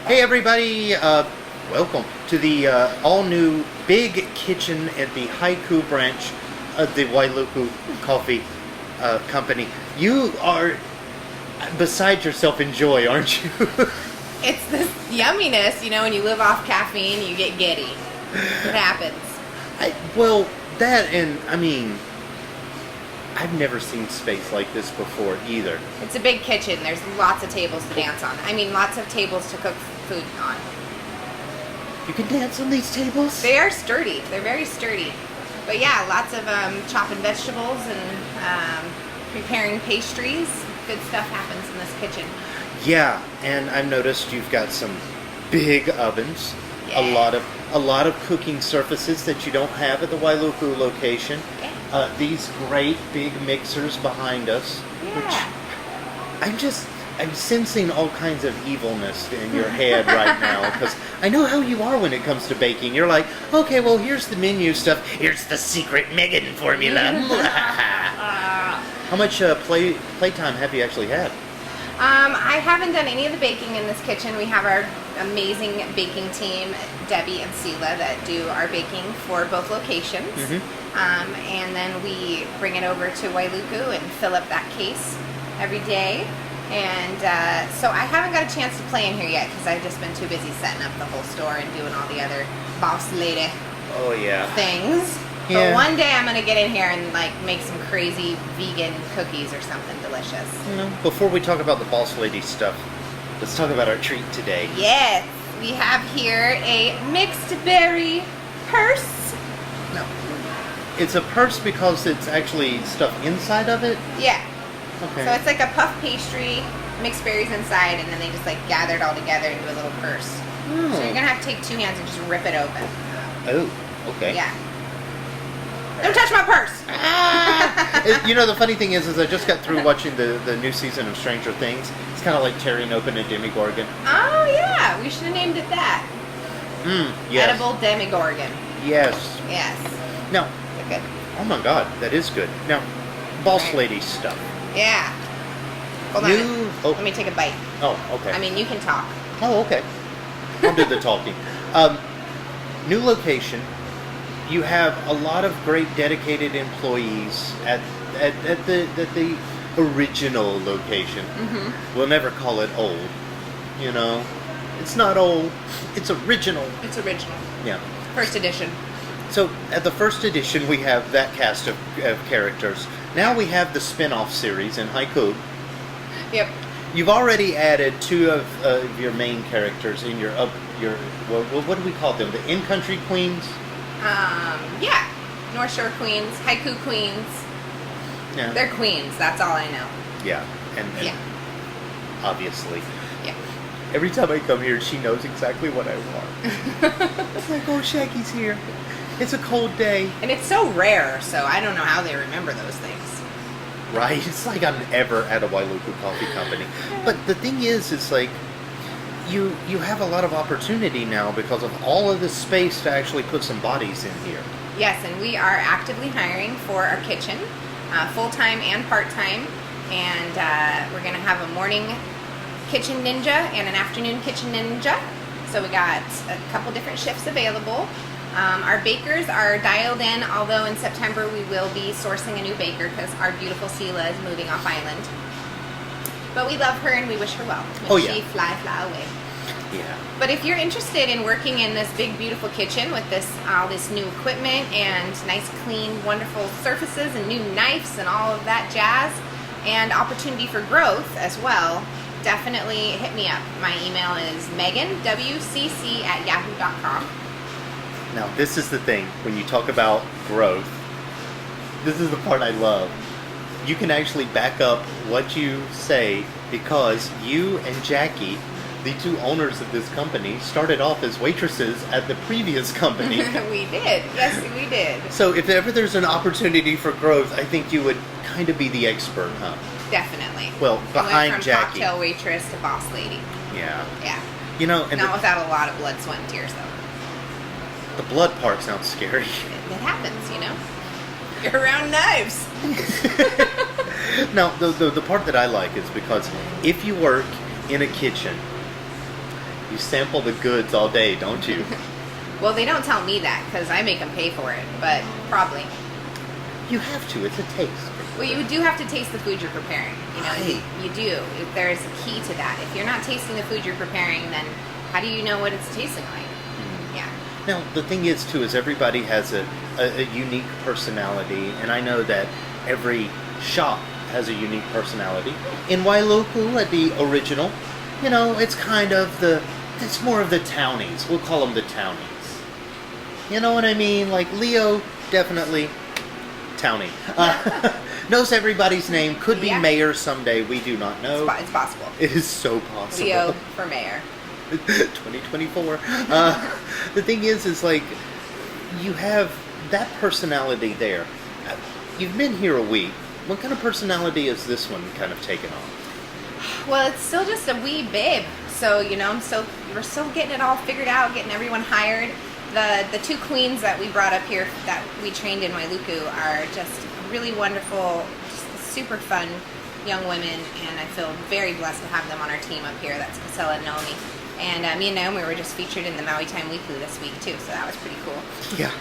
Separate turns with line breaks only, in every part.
Hey everybody, welcome to the all-new big kitchen at the Haiku branch of the Wailuku Coffee Company. You are beside yourself in joy, aren't you?
It's this yumminess, you know, when you live off caffeine, you get giddy. It happens.
I've never seen space like this before either.
It's a big kitchen. There's lots of tables to dance on. Lots of tables to cook food on.
You can dance on these tables?
They are sturdy. They're very sturdy. But yeah, lots of chopping vegetables and preparing pastries. Good stuff happens in this kitchen.
Yeah, and I've noticed you've got some big ovens.
Yeah.
A lot of cooking surfaces that you don't have at the Wailuku location.
Yeah.
These great big mixers behind us,
Yeah.
which I'm sensing all kinds of evilness in your head right now, because I know how you are when it comes to baking. You're like, okay, well, here's the menu stuff. Here's the secret Megan formula. How much playtime have you actually had?
I haven't done any of the baking in this kitchen. We have our amazing baking team, Debbie and Sela, that do our baking for both locations.
Mm-hmm.
And then we bring it over to Wailuku and fill up that case every day. And so I haven't got a chance to play in here yet because I've just been too busy setting up the whole store and doing all the other boss lady things.
Yeah.
But one day I'm going to get in here and make some crazy vegan cookies or something delicious.
Before we talk about the boss lady stuff, let's talk about our treat today.
Yes, we have here a mixed berry purse.
No. It's a purse because it's actually stuff inside of it?
Yeah.
Okay.
So it's like a puff pastry, mixed berries inside, and then they just gather it all together into a little purse.
Oh.
So you're going to have to take two hands and just rip it open.
Oh, okay.
Yeah. Don't touch my purse!
The funny thing is I just got through watching the new season of Stranger Things. It's kind of like tearing open a Demigorgon.
Oh, yeah. We should have named it that.
Yes.
Edible Demigorgon.
Yes.
Yes.
Now,
Good.
oh my god, that is good. Now, boss lady stuff.
Yeah. Hold on. Let me take a bite.
Oh, okay.
You can talk.
Oh, okay. I'll do the talking. New location. You have a lot of great dedicated employees at the original location.
Mm-hmm.
We'll never call it old. It's not old. It's original.
It's original.
Yeah.
First edition.
So at the first edition, we have that cast of characters. Now we have the spin-off series in Haiku.
Yep.
You've already added two of your main characters in your what do we call them? The in-country queens?
Yeah. North Shore queens, Haiku queens.
Yeah.
They're queens, that's all I know.
Yeah. And
yeah.
Obviously.
Yeah.
Every time I come here, she knows exactly what I want. It's like, oh, Shaggy's here. It's a cold day.
And it's so rare, so I don't know how they remember those things.
Right? It's like I'm ever at a Wailuku Coffee Company. But the thing is, it's like, you have a lot of opportunity now because of all of this space to actually put some bodies in here.
Yes, and we are actively hiring for our kitchen, full-time and part-time. And we're going to have a morning kitchen ninja and an afternoon kitchen ninja. So we got a couple different shifts available. Our bakers are dialed in, although in September we will be sourcing a new baker because our beautiful Sela is moving off island. But we love her and we wish her well. May she fly away.
Yeah.
But if you're interested in working in this big, beautiful kitchen with all this new equipment and nice, clean, wonderful surfaces and new knives and all of that jazz, and opportunity for growth as well, definitely hit me up. My email is meganwcc@yahoo.com.
Now, this is the thing. When you talk about growth, this is the part I love. You can actually back up what you say because you and Jackie, the two owners of this company, started off as waitresses at the previous company.
We did. Yes, we did.
So if ever there's an opportunity for growth, I think you would kind of be the expert, huh?
Definitely.
Well, behind
went from
Jackie.
Cocktail waitress to boss lady.
Yeah.
Yeah.
And
not without a lot of blood, sweat, and tears, though.
The blood part sounds scary.
It happens, You're around knives.
Now, the part that I like is because if you work in a kitchen, You sample the goods all day, don't you?
Well, they don't tell me that because I make them pay for it, but probably.
You have to. It's a taste.
Well, you do have to taste the food you're preparing. You know,
Right.
you do. There's a key to that. If you're not tasting the food you're preparing, then how do you know what it's tasting like? Yeah.
Now, the thing is, too, is everybody has a unique personality, and I know that every shop has a unique personality. In Wailuku, at the original, you know, it's kind of it's more of the townies. We'll call them the townies. You know what I mean? Like, Leo, definitely townie. Knows everybody's name, could be
Yeah.
mayor someday, we do not know.
It's possible.
It is so possible.
Leo for mayor.
2024. The thing is like, you have that personality there. You've been here a week. What kind of personality is this one kind of taken on?
Well, it's still just a wee babe. So, you know, we're still getting it all figured out, getting everyone hired. The two queens that we brought up here that we trained in Wailuku are just really wonderful, just super fun young women, and I feel very blessed to have them on our team up here. That's Casella and Naomi. And me and Naomi were just featured in the Maui Time Weekly this week too, so that was pretty cool.
Yeah.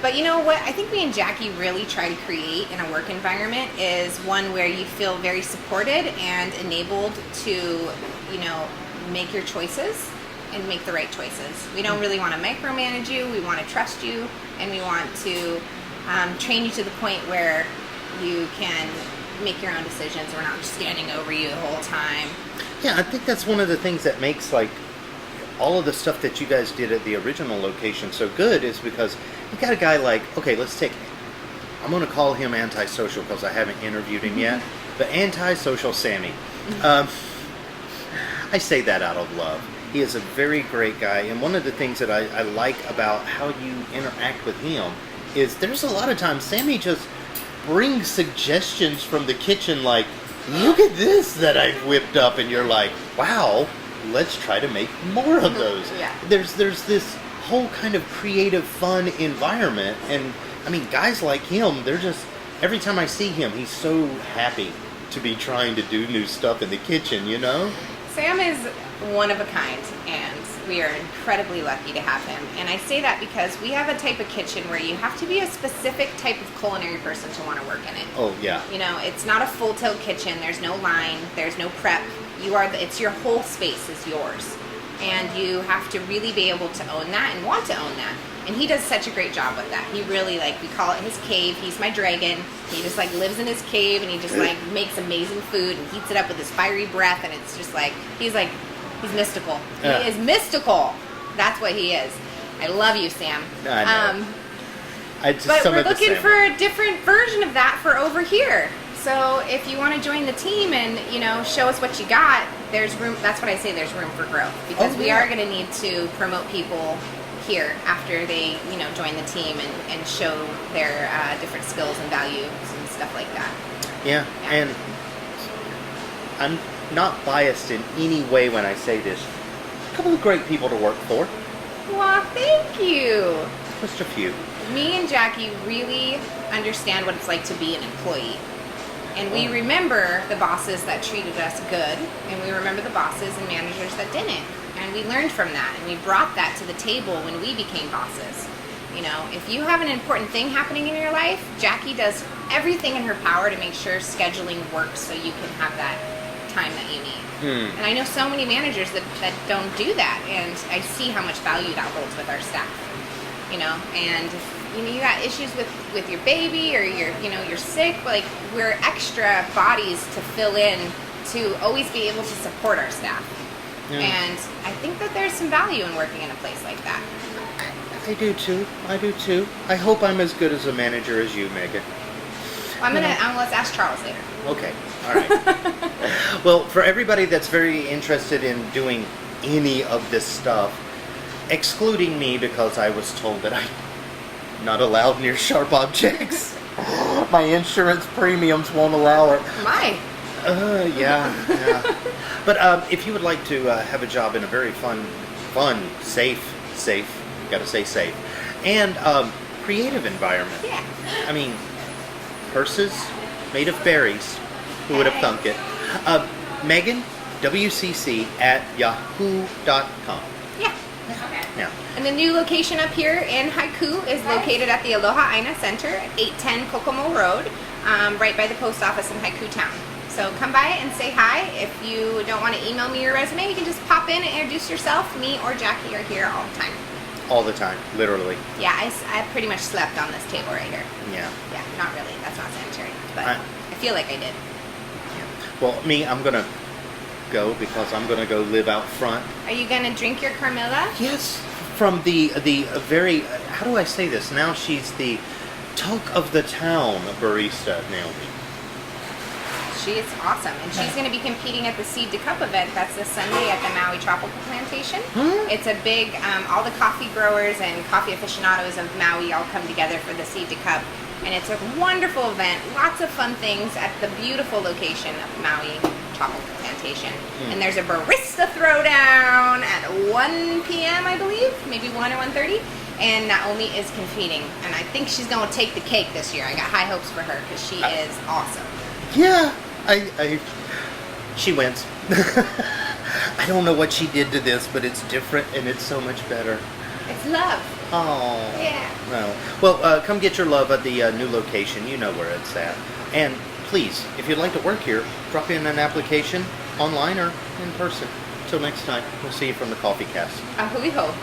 But you know what I think me and Jackie really try to create in a work environment is one where you feel very supported and enabled to, you know, make your choices and make the right choices. We don't really want to micromanage you. We want to trust you, and we want to train you to the point where you can make your own decisions. We're not just standing over you the whole time.
Yeah, I think that's one of the things that makes, like, all of the stuff that you guys did at the original location so good is because you got a guy like, okay, I'm going to call him Antisocial because I haven't interviewed him yet, but Antisocial Sammy. I say that out of love. He is a very great guy, and one of the things that I like about how you interact with him is there's a lot of times Sammy just brings suggestions from the kitchen like, look at this that I've whipped up, and you're like, wow, let's try to make more of those.
Yeah.
There's this whole kind of creative, fun environment, and I mean, guys like him, they're just, every time I see him, he's so happy to be trying to do new stuff in the kitchen, you know?
Sam is one of a kind, and we are incredibly lucky to have him. And I say that because we have a type of kitchen where you have to be a specific type of culinary person to want to work in it.
Oh, yeah.
You know, it's not a full tilt kitchen. There's no line. There's no prep. It's your whole space is yours. And you have to really be able to own that and want to own that. And he does such a great job with that. He really, like, we call it his cave. He's my dragon. He just, like, lives in his cave, and he just, like, makes amazing food and heats it up with his fiery breath, and it's just like, he's mystical. He is mystical. That's what he is. I love you, Sam.
I know.
But we're looking for a different version of that for over here. So if you want to join the team and, you know, show us what you got, there's room. That's what I say, there's room for growth. Because we are going to need to promote people here after they, you know, join the team and show their different skills and values and stuff like that.
Yeah, and I'm not biased in any way when I say this. A couple of great people to work for.
Well, thank you.
Just a few.
Me and Jackie really understand what it's like to be an employee. And we remember the bosses that treated us good, and we remember the bosses and managers that didn't. And we learned from that, and we brought that to the table when we became bosses. You know, if you have an important thing happening in your life, Jackie does everything in her power to make sure scheduling works so you can have that time that you need. And I know so many managers that don't do that, and I see how much value that holds with our staff. You know, and if, you know, you got issues with your baby, or you're sick, like, we're extra bodies to fill in to always be able to support our staff. And I think that there's some value in working in a place like that.
I do too. I hope I'm as good as a manager as you, Megan.
Well, let's ask Charles later.
Okay, all right. Well, for everybody that's very interested in doing any of this stuff, excluding me because I was told that I'm not allowed near sharp objects. My insurance premiums won't allow it.
My.
Yeah. But if you would like to have a job in a very fun, safe, gotta say safe, and creative environment.
Yeah.
I mean, purses made of berries. Who would have thunk it? Megan, wcc@yahoo.com.
Yeah.
Yeah.
And the new location up here in Haiku is located at the Aloha Aina Center at 810 Kokomo Road, right by the post office in Haiku Town. So come by and say hi. If you don't want to email me your resume, you can just pop in and introduce yourself. Me or Jackie are here all the time.
All the time, literally.
Yeah, I pretty much slept on this table right here.
Yeah.
Yeah, not really. That's not sanitary. But I feel like I did.
Well, me, I'm going to go because I'm going to go live out front.
Are you going to drink your Carmilla?
Yes, from the very, how do I say this? Now she's the talk of the town barista, Naomi.
She is awesome, and she's going to be competing at the Seed to Cup event. That's this Sunday at the Maui Tropical Plantation. It's a big, all the coffee growers and coffee aficionados of Maui all come together for the Seed to Cup, and it's a wonderful event. Lots of fun things at the beautiful location of Maui Tropical Plantation. And there's a barista throwdown at 1 p.m. I believe, maybe 1 or 1:30. And Naomi is competing, and I think she's going to take the cake this year. I got high hopes for her because she is awesome.
Yeah, she wins. I don't know what she did to this, but it's different and it's so much better.
It's love.
Oh.
Yeah.
No. Well, come get your love at the new location. You know where it's at. And please, if you'd like to work here, drop in an application online or in person. Till next time, we'll see you from the CoffeeCast.
Ahui ho.